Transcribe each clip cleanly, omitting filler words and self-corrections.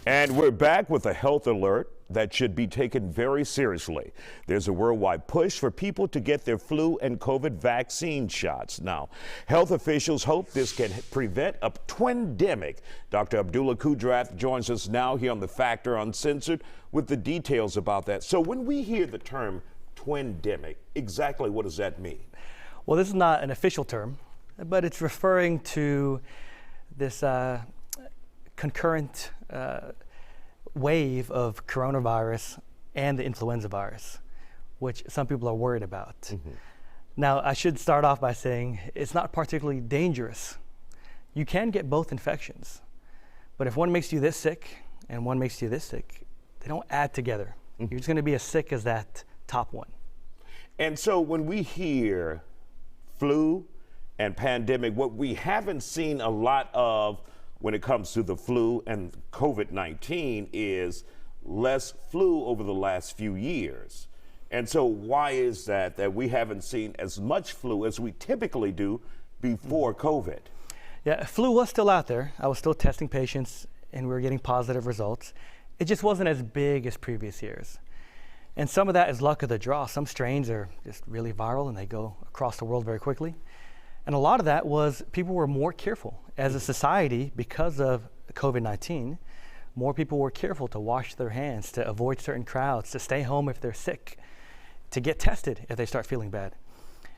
And we're back with a health alert that should be taken very seriously. There's a worldwide push for people to get their flu and COVID vaccine shots. Now, health officials hope this can prevent a twindemic. Dr. Abdulla Kudrath joins us now here on The Factor Uncensored with the details about that. So when we hear the term twindemic, exactly what does that mean? Well, this is not an official term, but it's referring to this concurrent wave of coronavirus and the influenza virus, which some people are worried about. Mm-hmm. Now, I should start off by saying it's not particularly dangerous. You can get both infections, but if one makes you this sick and one makes you this sick, they don't add together. Mm-hmm. You're just going to be as sick as that top one. And so when we hear flu and pandemic, what we haven't seen a lot of when it comes to the flu and COVID-19 is less flu over the last few years. And so why is that we haven't seen as much flu as we typically do before COVID? Yeah, flu was still out there. I was still testing patients and we were getting positive results. It just wasn't as big as previous years. And some of that is luck of the draw. Some strains are just really viral and they go across the world very quickly. And a lot of that was people were more careful. As a society, because of COVID-19, more people were careful to wash their hands, to avoid certain crowds, to stay home if they're sick, to get tested if they start feeling bad.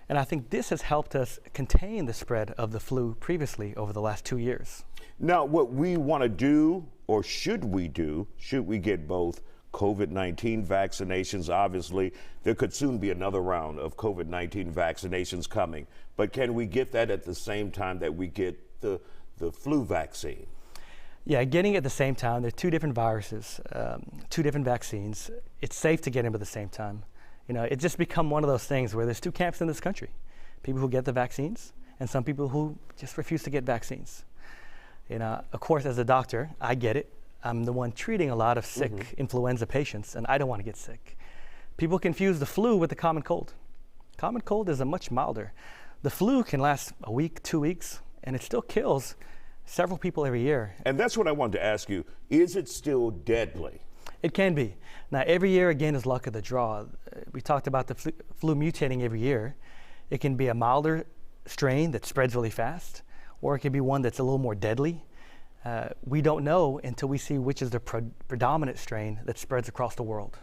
And I think this has helped us contain the spread of the flu previously over the last 2 years. Now, what we want to do, or should we get both COVID-19 vaccinations? Obviously, there could soon be another round of COVID-19 vaccinations coming, but can we get that at the same time that we get the flu vaccine? Yeah, getting it at the same time. They're two different viruses, two different vaccines. It's safe to get them at the same time. You know, it's just become one of those things where there's two camps in this country. People who get the vaccines and some people who just refuse to get vaccines. You know, of course, as a doctor, I get it. I'm the one treating a lot of sick influenza patients, and I don't want to get sick. People confuse the flu with the common cold. Common cold is a much milder. The flu can last a week, 2 weeks, and it still kills several people every year. And that's what I wanted to ask you. Is it still deadly? It can be. Now, every year, again, is luck of the draw. We talked about the flu mutating every year. It can be a milder strain that spreads really fast, or it can be one that's a little more deadly. We don't know until we see which is the predominant strain that spreads across the world.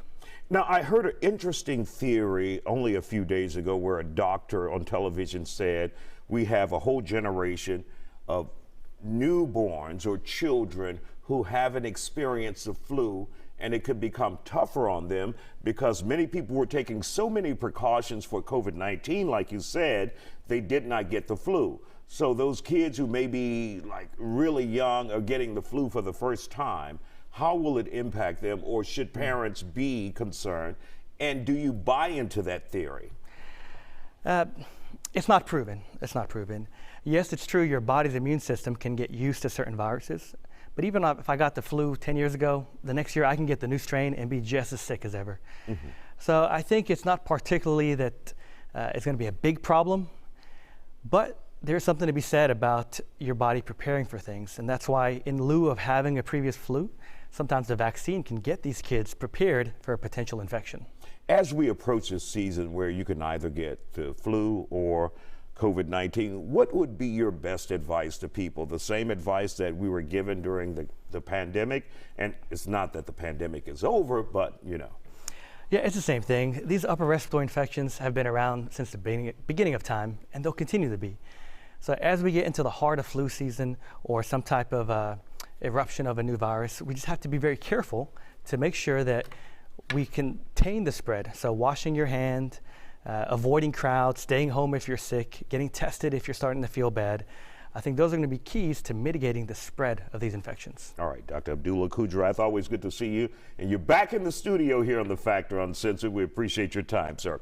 Now, I heard an interesting theory only a few days ago where a doctor on television said we have a whole generation of newborns or children who haven't experienced the flu, and it could become tougher on them because many people were taking so many precautions for COVID-19, like you said, they did not get the flu. So those kids who may be like really young are getting the flu for the first time, how will it impact them, or should parents be concerned? And do you buy into that theory? It's not proven. It's not proven. Yes, it's true your body's immune system can get used to certain viruses, but even if I got the flu 10 years ago, the next year I can get the new strain and be just as sick as ever. Mm-hmm. So I think it's not particularly that it's going to be a big problem, but there's something to be said about your body preparing for things. And that's why in lieu of having a previous flu, sometimes the vaccine can get these kids prepared for a potential infection. As we approach this season where you can either get the flu or COVID-19, what would be your best advice to people? The same advice that we were given during the pandemic? And it's not that the pandemic is over, but you know. Yeah, it's the same thing. These upper respiratory infections have been around since the beginning of time, and they'll continue to be. So as we get into the heart of flu season or some type of eruption of a new virus, we just have to be very careful to make sure that we contain the spread. So washing your hand, avoiding crowds, staying home if you're sick, getting tested if you're starting to feel bad. I think those are going to be keys to mitigating the spread of these infections. All right, Dr. Abdulla Kudrath, always good to see you. And you're back in the studio here on The Factor Uncensored. We appreciate your time, sir.